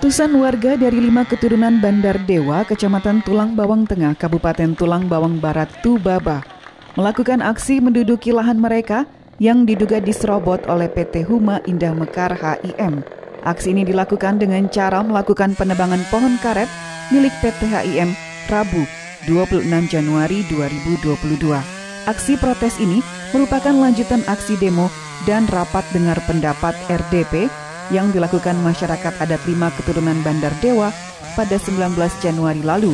Ratusan warga dari 5 keturunan Bandar Dewa, Kecamatan Tulang Bawang Tengah, Kabupaten Tulang Bawang Barat, Tubaba, melakukan aksi menduduki lahan mereka yang diduga diserobot oleh PT Huma Indah Mekar HIM. Aksi ini dilakukan dengan cara melakukan penebangan pohon karet milik PT HIM Rabu 26 Januari 2022. Aksi protes ini merupakan lanjutan aksi demo dan rapat dengar pendapat RDP yang dilakukan masyarakat adat 5 keturunan Bandar Dewa pada 19 Januari lalu,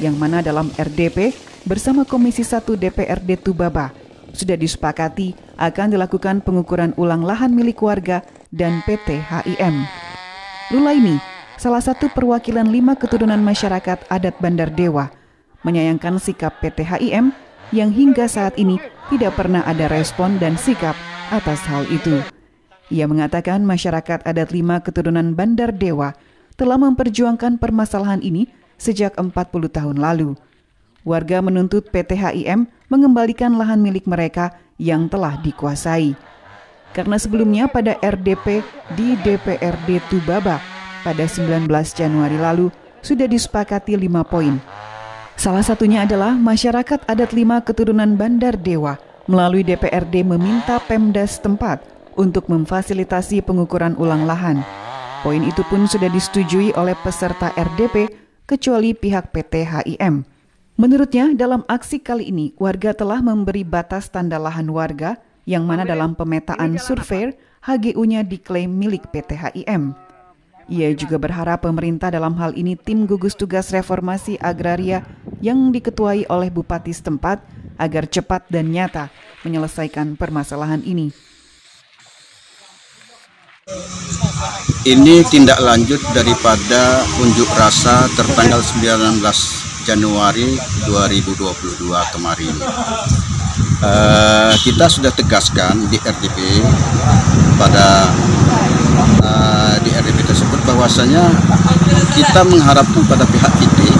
yang mana dalam RDP bersama Komisi 1 DPRD Tubaba sudah disepakati akan dilakukan pengukuran ulang lahan milik warga dan PT HIM. Rulaini, salah satu perwakilan 5 keturunan masyarakat adat Bandar Dewa, menyayangkan sikap PT HIM yang hingga saat ini tidak pernah ada respon dan sikap atas hal itu. Ia mengatakan masyarakat adat 5 keturunan Bandar Dewa telah memperjuangkan permasalahan ini sejak 40 tahun lalu. Warga menuntut PT HIM mengembalikan lahan milik mereka yang telah dikuasai. Karena sebelumnya pada RDP di DPRD Tubaba pada 19 Januari lalu sudah disepakati 5 poin. Salah satunya adalah masyarakat adat 5 keturunan Bandar Dewa melalui DPRD meminta Pemda setempat untuk memfasilitasi pengukuran ulang lahan. Poin itu pun sudah disetujui oleh peserta RDP kecuali pihak PT HIM. Menurutnya, dalam aksi kali ini, warga telah memberi batas tanda lahan warga yang mana dalam pemetaan survei HGU-nya diklaim milik PT HIM. Ia juga berharap pemerintah dalam hal ini tim gugus tugas reformasi agraria yang diketuai oleh Bupati setempat agar cepat dan nyata menyelesaikan permasalahan ini. Ini tindak lanjut daripada unjuk rasa tertanggal 19 Januari 2022 kemarin. Kita sudah tegaskan di RDP pada di RDP tersebut bahwasanya kita mengharapkan pada pihak kita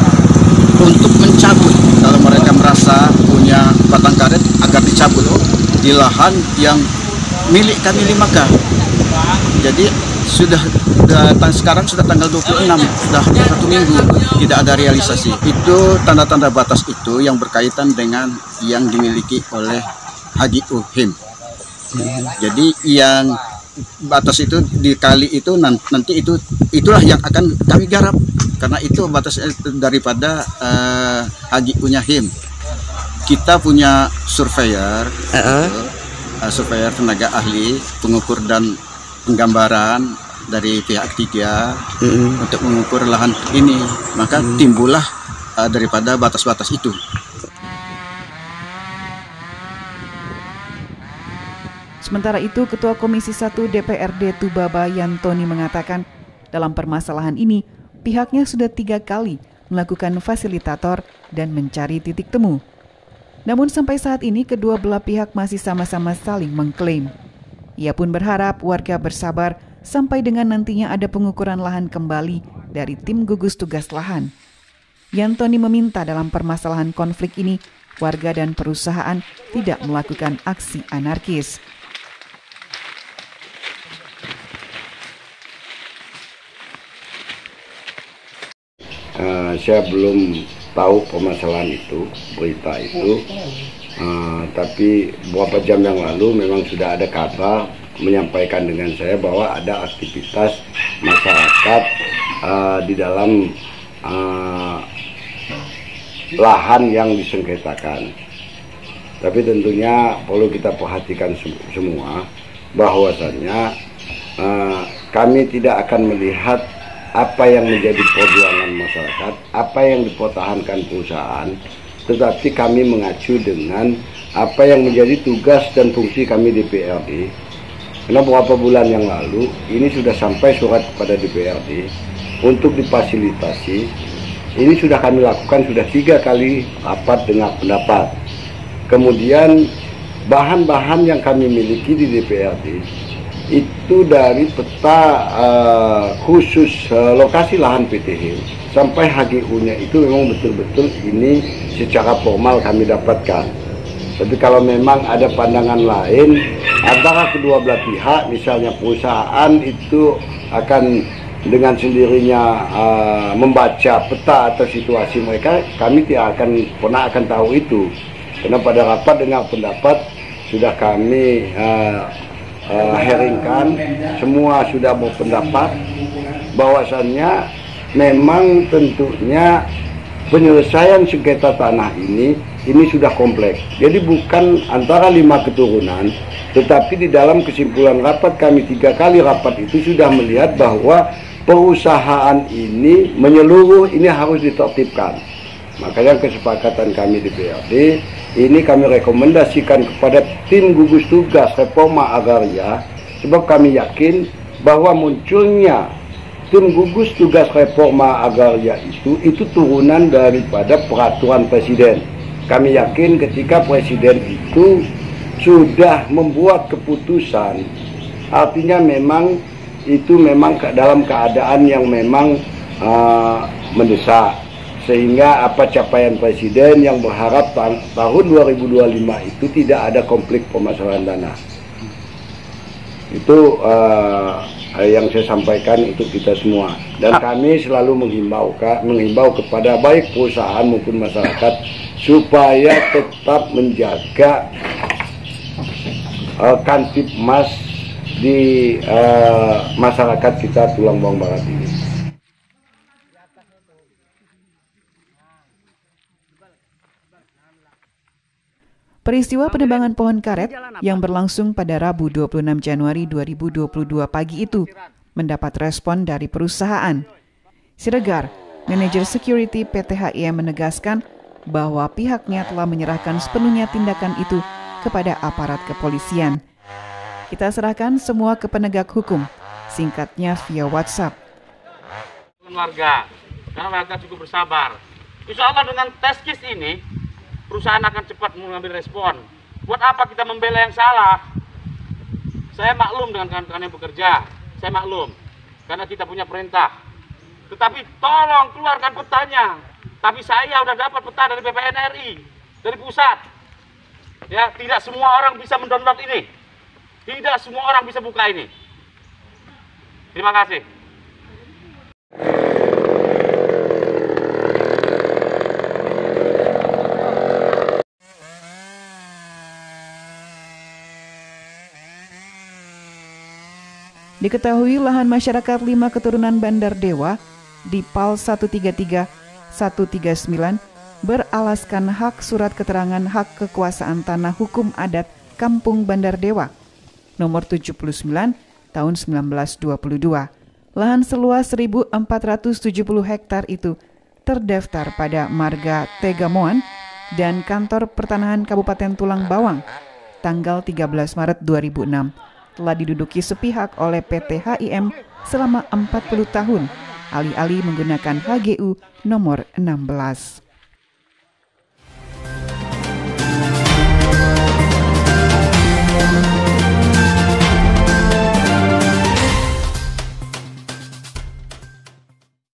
untuk mencabut kalau mereka merasa punya batang karet agar dicabut di lahan yang milik kami 5K. Jadi sekarang sudah tanggal 26, sudah 1 minggu tidak ada realisasi. Itu tanda-tanda batas itu yang berkaitan dengan yang dimiliki oleh HGU HIM. Jadi yang batas itu dikali itu nanti itulah yang akan kami garap karena itu batas daripada HGU-nya HIM. Kita punya surveyor, surveyor tenaga ahli, pengukur dan penggambaran dari pihak ketiga untuk mengukur lahan ini, maka timbullah daripada batas-batas itu. Sementara itu, Ketua Komisi 1 DPRD Tubaba Yantoni mengatakan dalam permasalahan ini pihaknya sudah 3 kali melakukan fasilitator dan mencari titik temu. Namun sampai saat ini kedua belah pihak masih sama-sama saling mengklaim. Ia pun berharap warga bersabar sampai dengan nantinya ada pengukuran lahan kembali dari tim gugus tugas lahan. Yantoni meminta dalam permasalahan konflik ini, warga dan perusahaan tidak melakukan aksi anarkis. Saya belum tahu permasalahan itu, berita itu, tapi beberapa jam yang lalu memang sudah ada kabar menyampaikan dengan saya bahwa ada aktivitas masyarakat di dalam lahan yang disengketakan. Tapi tentunya perlu kita perhatikan semua bahwasannya kami tidak akan melihat apa yang menjadi perjuangan masyarakat, apa yang dipertahankan perusahaan, tetapi kami mengacu dengan apa yang menjadi tugas dan fungsi kami DPRD. Karena beberapa bulan yang lalu ini sudah sampai surat kepada DPRD untuk difasilitasi. Ini sudah kami lakukan, sudah 3 kali rapat dengar pendapat. Kemudian bahan-bahan yang kami miliki di DPRD itu dari peta khusus lokasi lahan PT HIM sampai HGU-nya itu memang betul-betul ini secara formal kami dapatkan. Tapi kalau memang ada pandangan lain antara kedua belah pihak, misalnya perusahaan itu akan dengan sendirinya membaca peta atau situasi mereka, kami tidak akan tahu itu. Karena pada rapat dengar pendapat sudah kami hearingkan, semua sudah berpendapat bahwasannya memang tentunya penyelesaian sengketa tanah ini sudah kompleks. Jadi bukan antara 5 keturunan, tetapi di dalam kesimpulan rapat kami 3 kali rapat itu sudah melihat bahwa perusahaan ini menyeluruh, ini harus ditertibkan. Makanya kesepakatan kami di BRD ini kami rekomendasikan kepada tim gugus tugas reforma agraria, sebab kami yakin bahwa munculnya tim gugus tugas reforma agraria itu turunan daripada peraturan presiden. Kami yakin ketika presiden itu sudah membuat keputusan, artinya memang itu memang dalam keadaan yang memang mendesak, sehingga apa capaian presiden yang berharap tahun 2025 itu tidak ada konflik permasalahan tanah. Itu yang saya sampaikan untuk kita semua, dan kami selalu menghimbau kepada baik perusahaan maupun masyarakat supaya tetap menjaga Kamtibmas di masyarakat kita Tulang Bawang Barat ini. Peristiwa penebangan pohon karet yang berlangsung pada Rabu 26 Januari 2022 pagi itu mendapat respon dari perusahaan. Siregar, manajer security PT HIM menegaskan bahwa pihaknya telah menyerahkan sepenuhnya tindakan itu kepada aparat kepolisian. Kita serahkan semua ke penegak hukum, singkatnya via WhatsApp. Warga, karena warga cukup bersabar. Insya Allah dengan test case ini, perusahaan akan cepat mengambil respon. Buat apa kita membela yang salah? Saya maklum dengan kawan-kawan yang bekerja, saya maklum, karena kita punya perintah. Tetapi tolong keluarkan petanya. Tapi saya sudah dapat peta dari BPN RI, dari pusat. Ya, tidak semua orang bisa mendownload ini. Tidak semua orang bisa buka ini. Terima kasih. Diketahui lahan masyarakat 5 keturunan Bandar Dewa di PAL 133-139 beralaskan hak surat keterangan hak kekuasaan tanah hukum adat Kampung Bandar Dewa nomor 79 tahun 1922. Lahan seluas 1.470 hektar itu terdaftar pada Marga Tegamoan dan Kantor Pertanahan Kabupaten Tulang Bawang tanggal 13 Maret 2006. Telah diduduki sepihak oleh PT HIM selama 40 tahun, alih-alih menggunakan HGU nomor 16.